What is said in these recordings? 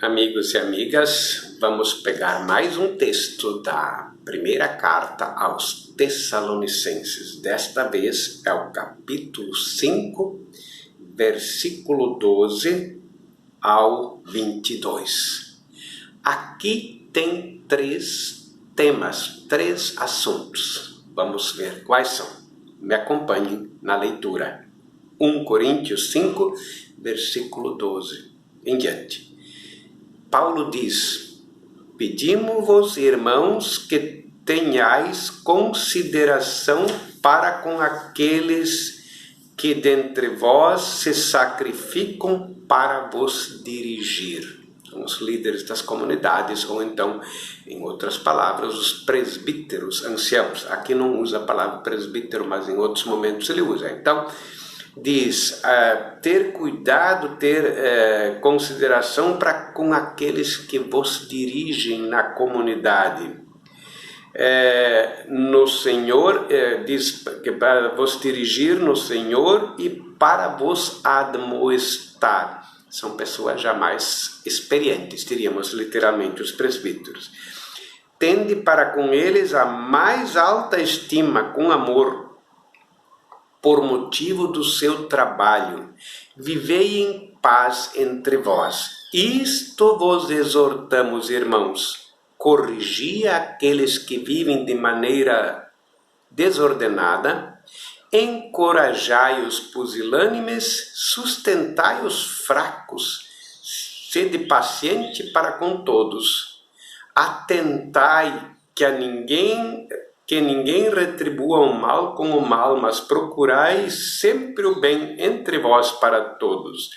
Amigos e amigas, vamos pegar mais um texto da primeira carta aos Tessalonicenses. Desta vez é o capítulo 5, versículo 12 ao 22. Aqui tem três temas, três assuntos. Vamos ver quais são. Me acompanhem na leitura. 1 Coríntios 5, versículo 12 em diante. Paulo diz: pedimos-vos, irmãos, que tenhais consideração para com aqueles que dentre vós se sacrificam para vos dirigir. São os líderes das comunidades, ou então, em outras palavras, os presbíteros, anciãos. Aqui não usa a palavra presbítero, mas em outros momentos ele usa. Então, diz, ter cuidado, ter consideração para com aqueles que vos dirigem na comunidade. No Senhor, diz que para vos dirigir no Senhor e para vos admoestar. São pessoas já mais experientes, diríamos literalmente, os presbíteros. Tende para com eles a mais alta estima, com amor, por motivo do seu trabalho. Vivei em paz entre vós. Isto vos exortamos, irmãos. Corrigi aqueles que vivem de maneira desordenada, encorajai os pusilânimes, sustentai os fracos, sede paciente para com todos. Atentai que ninguém retribua o mal com o mal, mas procurai sempre o bem entre vós para todos.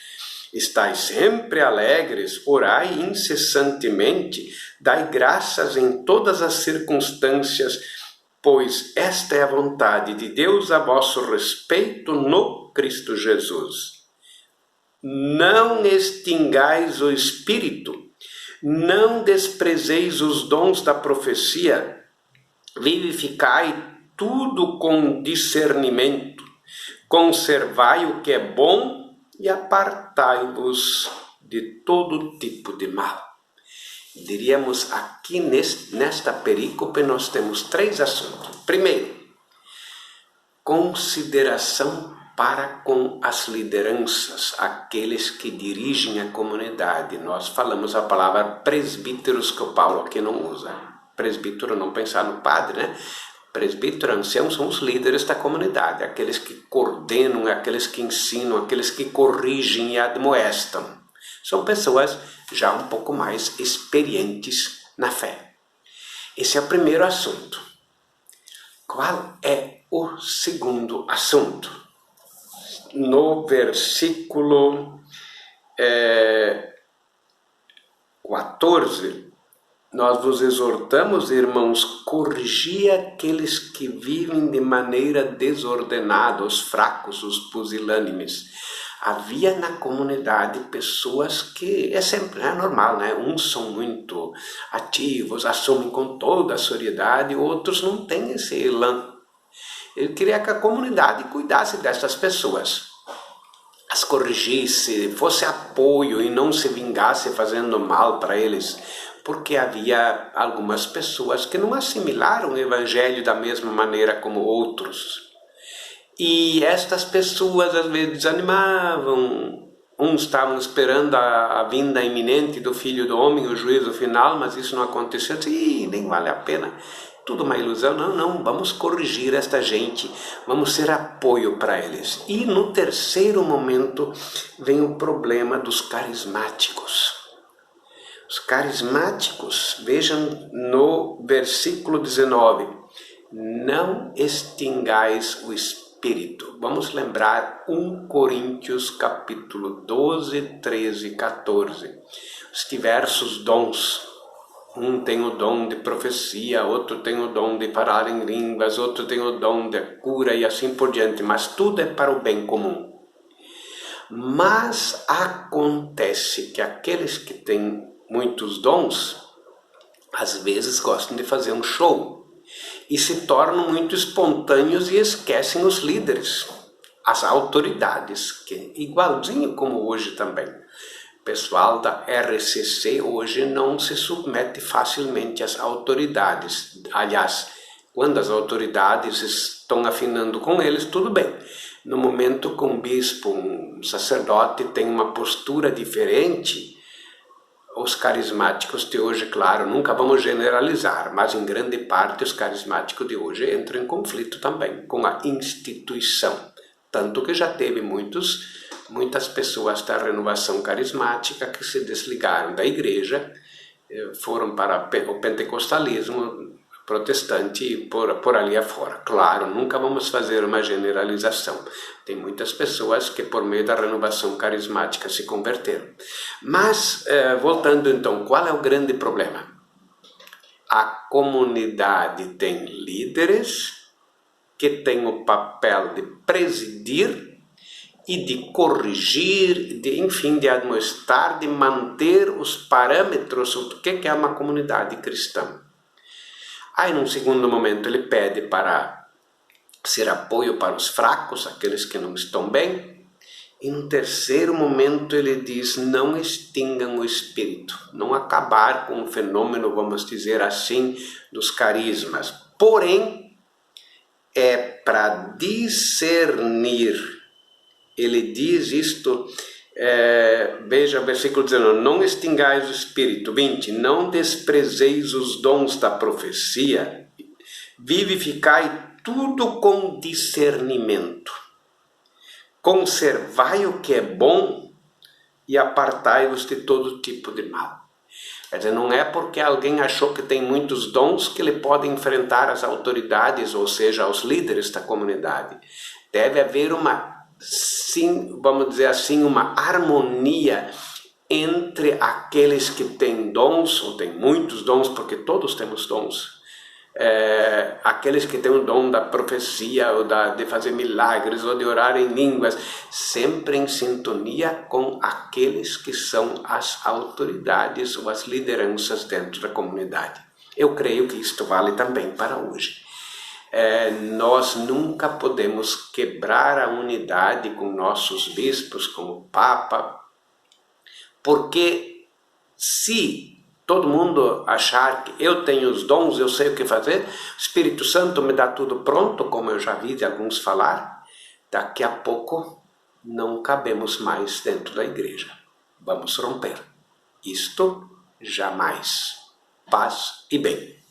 Estais sempre alegres, orai incessantemente, dai graças em todas as circunstâncias, pois esta é a vontade de Deus a vosso respeito no Cristo Jesus. Não extingais o Espírito, não desprezeis os dons da profecia, vivificai tudo com discernimento, conservai o que é bom e apartai-vos de todo tipo de mal. Diríamos aqui nesta perícope nós temos três assuntos. Primeiro, consideração para com as lideranças, aqueles que dirigem a comunidade. Nós falamos a palavra presbíteros, que o Paulo aqui não usa. Presbítero, não pensar no padre, né? Presbítero, ancião, são os líderes da comunidade, aqueles que coordenam, aqueles que ensinam, aqueles que corrigem e admoestam. São pessoas já um pouco mais experientes na fé. Esse é o primeiro assunto. Qual é o segundo assunto? No versículo 14, nós vos exortamos, irmãos, corrigi aqueles que vivem de maneira desordenada, os fracos, os pusilânimes. Havia na comunidade pessoas que, é normal, né? Uns são muito ativos, assumem com toda a seriedade, outros não têm esse elan. Ele queria que a comunidade cuidasse dessas pessoas, as corrigisse, fosse apoio e não se vingasse fazendo mal para eles, porque havia algumas pessoas que não assimilaram o evangelho da mesma maneira como outros. E estas pessoas às vezes desanimavam. Uns estavam esperando a vinda iminente do Filho do Homem, o juízo final, mas isso não aconteceu. Nem vale a pena. Tudo uma ilusão. Não, vamos corrigir esta gente, vamos ser apoio para eles. E no terceiro momento vem o problema dos carismáticos. Os carismáticos, vejam no versículo 19, não extingais o Espírito. Vamos lembrar 1 Coríntios capítulo 12, 13 e 14. Os diversos dons. Um tem o dom de profecia, outro tem o dom de falar em línguas, outro tem o dom de cura e assim por diante, mas tudo é para o bem comum. Mas acontece que aqueles que têm muitos dons, às vezes gostam de fazer um show e se tornam muito espontâneos e esquecem os líderes, as autoridades, que igualzinho como hoje também. pessoal da RCC hoje não se submete facilmente às autoridades. Aliás, quando as autoridades estão afinando com eles, tudo bem. No momento que um bispo, um sacerdote tem uma postura diferente, os carismáticos de hoje, claro, nunca vamos generalizar, mas em grande parte os carismáticos de hoje entram em conflito também com a instituição. Tanto que já teve muitas pessoas da renovação carismática que se desligaram da igreja, foram para o pentecostalismo protestante e por ali afora. Claro, nunca vamos fazer uma generalização. Tem muitas pessoas que por meio da renovação carismática se converteram. Mas, voltando então, qual é o grande problema? A comunidade tem líderes que têm o papel de presidir e de corrigir, enfim, de admoestar, de manter os parâmetros do que é uma comunidade cristã. Aí, num segundo momento, ele pede para ser apoio para os fracos, aqueles que não estão bem. E no terceiro momento, ele diz, não extingam o espírito, não acabar com o fenômeno, vamos dizer assim, dos carismas. Porém, é para discernir. Ele diz isto, veja o versículo 19, não extingais o espírito. 20, não desprezeis os dons da profecia, vivificai tudo com discernimento. Conservai o que é bom e apartai-vos de todo tipo de mal. Quer dizer, não é porque alguém achou que tem muitos dons que ele pode enfrentar as autoridades, ou seja, os líderes da comunidade. Deve haver sim, vamos dizer assim, uma harmonia entre aqueles que têm dons, ou têm muitos dons, porque todos temos dons, aqueles que têm o dom da profecia, ou de fazer milagres, ou de orar em línguas, sempre em sintonia com aqueles que são as autoridades ou as lideranças dentro da comunidade. Eu creio que isto vale também para hoje. Nós nunca podemos quebrar a unidade com nossos bispos, com o Papa, porque se todo mundo achar que eu tenho os dons, eu sei o que fazer, o Espírito Santo me dá tudo pronto, como eu já vi de alguns falar, daqui a pouco não cabemos mais dentro da igreja. Vamos romper. Isto jamais. Paz e bem.